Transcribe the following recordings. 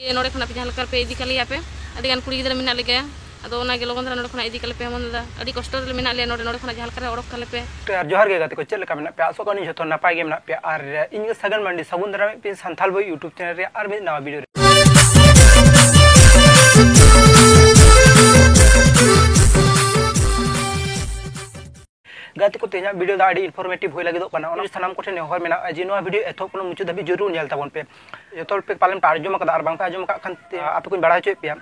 नोड़े खना पे जहाँ लेकर पे इदी कलिया पे अड़ी गान कुड़ी गिदरा मिना लेगे अदो ओना गे लोगन नोड़े खना इदी कले पे मन दा अड़ी कष्ट रे मिना ले नोड़े खना जहाँ लेकर ओडक कले पे जोहार गे गाते को चेल लेका मिना पे आसो कनी जतो नापाय गे मिना पे आर इन सगन मंडी सगुन दरा पे संथाल बो यूट्यूब चैनल रे आर नवा वीडियो गाते को तेजा वीडियो दा आड़ी इनफॉर्मेटिव होय लागिदो कना ओना सनाम कोठे नेहर मेना जे नवा वीडियो एथो कोनो मुचु दबी जरूर नेल ताबन पे जतो पे पालन पे आजम का आर बांग पे आजम का खन आपे को बड़ा होय पे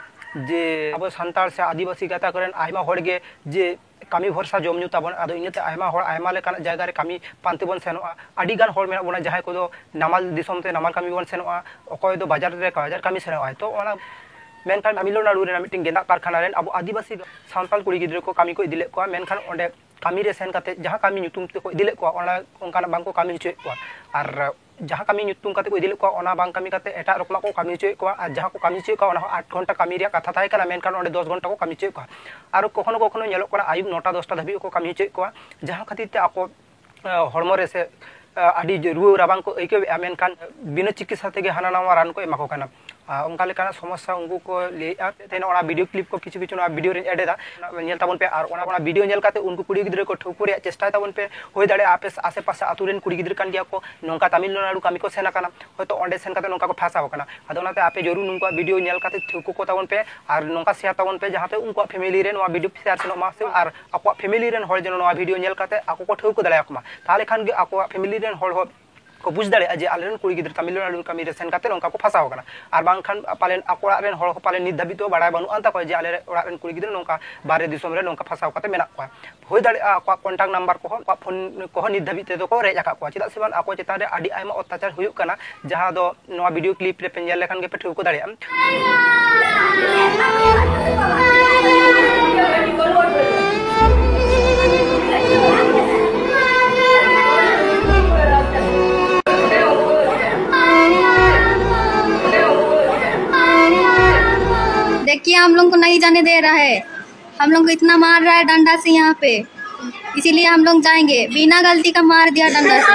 जे अब संताल से आदिवासी गाता करन आइमा होड़ गे जे कमी भरसा जमनु ताबन आदो इनते आइमा होड़ आइमा लेकान जायगा रे कमी पांते बन सेनोआ आडी गान होड़ मेना बोना जहाय को दो नामाल दिसम ते नामाल कमी बन सेनोआ अकोय दो बाजार रे बाजार कमी सेनोआ तो ओना मेनखान तमिलनाडु रे मिटिंग गेंदा कारखाना रे अब आदिवासी सांताल कुड़ी गिद्र को कमी को इदिले को मेनखान ओंडे कमी रे सेन काते जहां कमी नुतुम ते को इदिले को ओना ओंकाना बांग को कमी चोय को आर जहां कमी नुतुम काते को इदिले को ओना बांग कमी काते एटा रकमा को कमी चोय को आर जहां को कमी चोय को ओना 8 घंटा कमी रे कथा थाय kana मेनखान ओंडे 10 घंटा को कमी चोय को आर कोखनो कोखनो नेलो को आयुब 9टा 10टा धाबी को कमी चोय को जहां खातिर ते आको हड़मो रे से आडी रुवा राबांग को एके मेनखान बिना चिकित्सा तेगे हाना नामा रान को एमाको kana उनका लेकाना समस्या उनको को ले तेना ओना वीडियो क्लिप को किछु किछु ना वीडियो रे एडेदा नेल ताबन पे आर ओना वीडियो नेल काते उनको कुड़ी गिद्र को ठोको रे चेष्टा ताबन पे होय दाड़े आपे आसे पासे आतु रेन कुड़ी गिद्र कान गिया को नोंका तमिलनाडु कमी को सेना काना होतो ओंडे सेन काते नोंका को फासाव काना आदो ओनाते आपे जरूर नुंका वीडियो नेल काते ठोको को ताबन पे आर नोंका शेयर ताबन पे जहां पे उनको फैमिली रे नोआ वीडियो शेयर सेनो मा से आर आको फैमिली रेन होल जनो नोआ वीडियो नेल काते आको को ठोको दाड़े आकमा ताले खान गे आको फैमिली रेन होल हो को बुझ दाड़े जे आलेन कुड़ी गिद्र तमिलनाडु कमी रे सेन काते नोंका को फासाव काना आर बांग खान पालेन आकोड़ा रेन होल को पालेन निद धाबी तो बाड़ाय बानु अंता को जे आले ओड़ा रेन कुड़ी गिद्र नोंका बारे दिसोम रे नोंका फासाव काते मेना को होय दाड़े आको कांटेक्ट नंबर को फोन को निद धाबी ते तो को रेज आका को चिदा से बान आको चिता रे आडी आइमा अत्याचार हुयुक काना जहां दो नोआ वीडियो क्लिप रे पेंजल लेखान गे पे ठुको दाड़े देखिए हम लोग को नहीं जाने दे रहा है, हम लोग को इतना मार रहा है डंडा से यहाँ पे, इसीलिए हम लोग जाएंगे। बिना गलती का मार दिया डंडा से।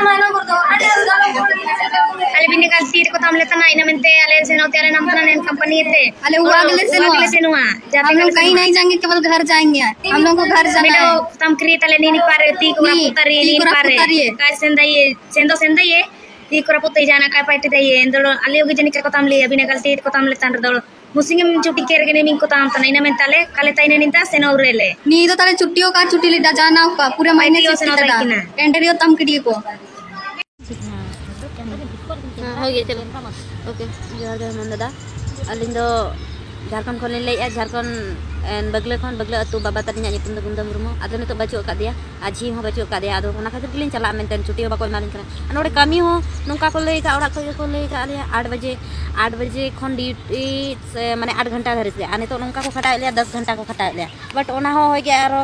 अले बिना गलती को हम लेता ना इनमेंते अले से नोते अले नमतना ने कंपनी थे अले वो अगले से नुआ हम लोग कहीं नहीं जाएंगे, केवल घर जाएंगे। हम लोग को घर जाना है। तम क्रिएट अले नी पारे ती को पुतरी नी पारे काय सेंदो ये ती को पुतई जाना काय पाइटे दे ये इंदलो अले होगी जनी को तम ले बिना गलती को तम लेता दो मुसिंगम चुटी केरगे मिंग को ताम तना इनमें ताले काले ताइने निंता सेनौरेले नी तो ताले छुट्टियों का छुट्टी ले जाना होगा पूरे महीने से सेनौरेकिना एंटरियो तम किडी को हो गया चलो ओके जोहार जोहार मन दादा अलिंग दो झारखंड खन ले झारखंड बगले खन बगले अतु बाबा तनिया नितुम दो गुंदा मुर्मू आदो ने तो बचो का दिया आजी हो बचो का दिया आदो ओना खातिर लिन चला मेंटेन छुट्टी हो बाको मालिन कना नोडे कमी हो नोंका को ले का ओड़ा को ले का आले 8 बजे खन ड्यूटी से माने 8 घंटा धरि से आने तो नोंका को खटा ले 10 घंटा को खटा ले बट ओना हो गया आरो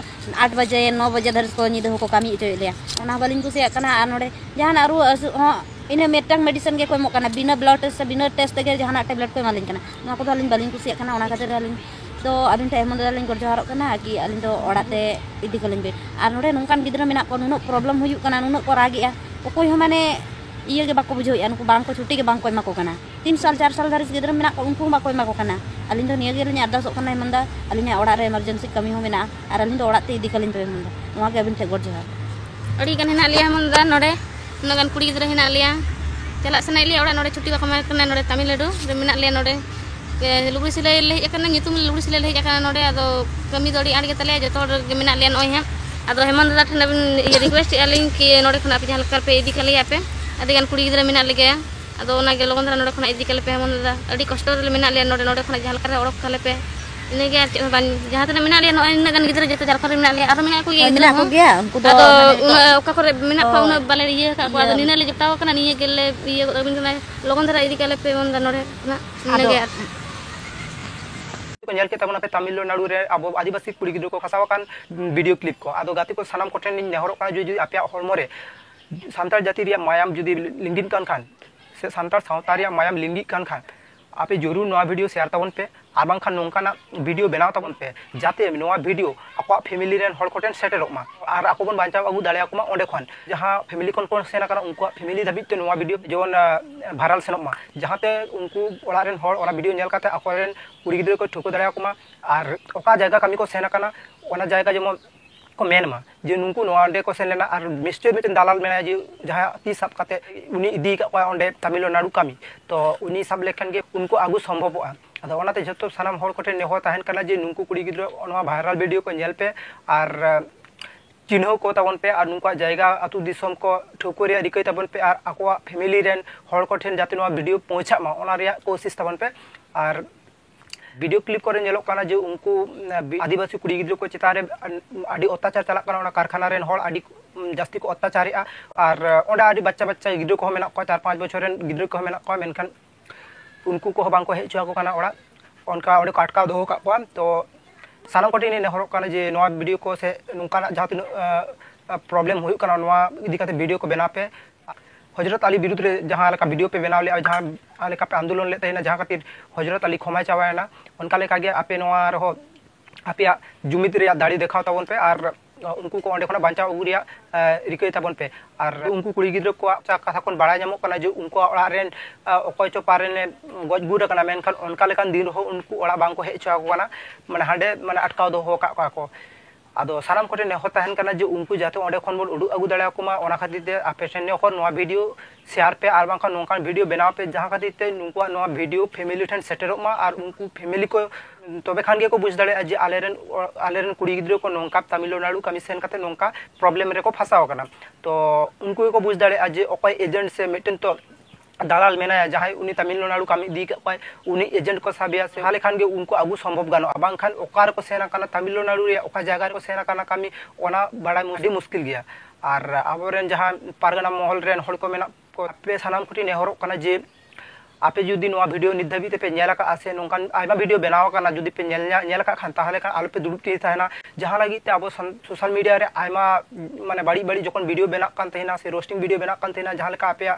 8 बजे 9 बजे धरि को निद हो को कमी इतो ले ओना बालिन कुसिया कना आ नोडे जहान आरो हो इने मेटंग मेडिसिन के कोई मोकना बिना ब्लड टेस्ट से बिना टेस्ट के जहाना टैबलेट को मालिन कना ना को बालिन बालिन कुसिया कना ओना खातिर आलिन तो अबिन टे मन दालिन कर जोहार कना कि आलिन तो ओड़ाते इदी कलिन बे आर नोडे नोंकान गिद्रा मेना को नुनो प्रॉब्लम हुयु कना नुनो को रागिया ओकोय हो माने इये के बाको बुझोया नुको बांग को छुट्टी के बांग को एमा को कना 3 साल 4 साल धरि गिद्रा मेना को उनको बाको एमा को कना आलिन तो निये गेलिन अरदास कना मंदा आलिन ओड़ा रे इमरजेंसी कमी हो मेना आर आलिन तो ओड़ाते इदी कलिन पे मंदा नोआ के अबिन टे गोर जोहार अड़ी कन हिना लिया मंदा नोडे नगन कुड़ी गिद्रा हिना लिया चला सना लिया ओड़ा नोडे छुट्टी बाको मार कना नोडे तमिलनाडु रे मेना लिया नोडे लुगड़ी सिलाई ले एकना नितुम लुगड़ी सिलाई ले एकना नोडे आदो कमी दोड़ी आड़ के तले जतो गे मेना लिया नोय है आदो हेमंत दादा ठन रिक्वेस्ट आलिन कि नोडे खना पे जहां पे इदी कलिया पे आदि गान कुड़ी गिद्रा मेना लेगे आदो ओना गे लोगन नोडे खना इदी कले पे हेमंत दादा अड़ी कष्ट रे मेना लिया नोडे खना जहां करे ओडक कले पे इने गे जहां तने मेना लिया नोय इन गान गिद्रा जतो जहां करे मेना लिया आरो मेना को गया उनको दो आदो ओका करे मेना को उन बाले ये का आदो निना ले जताव कना निये गेले ये अबिन कना लोगन धरा इदी कले पे मन नोडे ना गे को नेल के तबना पे तमिलनाडु रे अब आदिवासी कुड़ी गिद्र को खसाव कान वीडियो क्लिप को आदो गाती को सनाम कोठेन नेहरो का जो आपया हरमो रे सांतार जाति रिया मायाम जुदी लिंगिन कान खान से सांतार सावता रिया मायाम लिंगी कान खान आपे जरूर नवा वीडियो शेयर ताबन पे ar bangkhan nongkana video benaw tabon pe jate noa video akwa family ren hor koten setelok ma ar ako bon banchaw agu dale akuma onde khon jaha family kon sena kana unku family dhabit te noa video jon viral senok ma jahate unku ola ren hor ona video nyel kate ako ren kuri gidre ko thoko dale akuma ar oka jaga kami ko sena kana ona jaga jemon ko men ma je nungku no onde ko sen lena ar mister miten dalal mena je jaha ti sab kate uni idi ka ko onde Tamilnadu kami to uni sab lekhan ge unku agu sambhoboa ado onate joto sanam hor kote neho tahen kana je nungku kuri gidro onwa viral video ko nyel pe ar चिन्ह को तबन पे और नुका जायगा अतु दिसम को ठोकोरिया रिकई तबन पे और आकोआ family rain हर को ठेन जाते नो वीडियो पहुंचा मा ओना रिया कोशिश तबन पे और वीडियो क्लिप करे नेलो काना जे उनको आदिवासी कुड़ी गिद्रो को चितारे आदि अत्याचार चला काना ओना कारखाना रेन हर आदि जास्ती को अत्याचारिया और ओंडा आदि बच्चा बच्चा गिद्रो को मेना को 4-5 बछर रेन गिद्रो को मेना को मेनखान उनको को बांग को हेचुआ को काना ओड़ा उनका ओडे काटका दो का को तो सानम कोटी ने हरक काना जे नवा वीडियो को से नुकाना जहां तिन प्रॉब्लम हुई काना नवा इदी काते वीडियो को बना पे हजरत अली विरुद्ध रे जहां लेका वीडियो पे बनाव ले जहां लेका पे आंदोलन ले तैना जहां खातिर हजरत अली खमाय चावायना उनका लेका गे आपे नवा रहो आपे जुमित रे दाड़ी देखाव ताबन पे और उनको को ओंडे खना बांचाव उगुरिया रिकई ताबन पे और उनको कुड़ी गिद्र को कथा कोन बाड़ा जामो काना जे उनको ओड़ा रेन ओकय चो पारेने गज गुड काना मेनखान उनका लेकान दिन हो उनको ओड़ा बांग को हेचो काना माने हांडे माने अटकाव दो हो का को आदो साराम कोटे ने होताहन काना जे उनको जाते ओंडे खन बोल उडु अगु दाड़ा कुमा ओना खातिर ते आपे सेन ने खन नवा वीडियो शेयर पे आर बांखा नोंकान वीडियो बनाव पे जहां खातिर ते नुको नवा वीडियो फैमिली ठन सेटरो मा और उनको फैमिली को तबे खान गे को बुझ दाड़े जे आलेरन कुड़ी गिद्रो को नोंका तमिलनाडु कमी सेन काते नोंका प्रॉब्लम रे को फसाव काना तो उनको को बुझ दाड़े जे ओकय एजेंट से मिटन तो दालाल मेना जहां उनी तमिलनाडु कमी दी का उनी एजेंट को साबिया से हाले खान गे उनको आगु संभव गानो अबांग खान ओकार को सेना काना तमिलनाडु रे ओका जगह को सेना काना कमी ओना बड़ा मुश्किल गया और आबोरेन जहां पारगना महल रेन हड़ को मेना को पे सनाम कुटी ने हरक काना जे आपे जुदी नवा वीडियो निधाबी ते पे नेला का आसे नोंकान आइमा वीडियो बनाव काना जुदी पे नेला का खान ताहले का आलो पे दुड़ुब ती थाना जहां लगी ते अब सोशल मीडिया रे आइमा माने बड़ी बड़ी जखन वीडियो बना कान तहिना से रोस्टिंग वीडियो बना कान तहिना जहां लेका आपे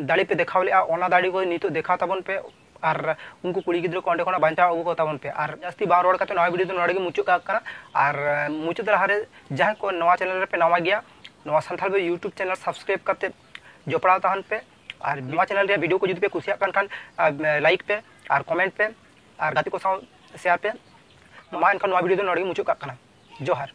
दाड़ी पे देखावले ओना दाड़ी को नितो देखा तबन पे और उनको कुड़ी गिद्रो को ओंडे खना बांचा अगु को तबन पे और जास्ती बार रोड काते नवा वीडियो तो नोडे मुचु का काना और मुचु दरहारे जहां को नवा चैनल रे पे नवा गया नवा संथाल बे यूट्यूब चैनल सब्सक्राइब करते जोपड़ा तहन पे और नवा चैनल रे वीडियो को जुदी पे कुसिया खान लाइक पे और कमेंट पे और गाती को साउ शेयर पे मा इनका नवा वीडियो तो नोडे मुचु का काना जोहार।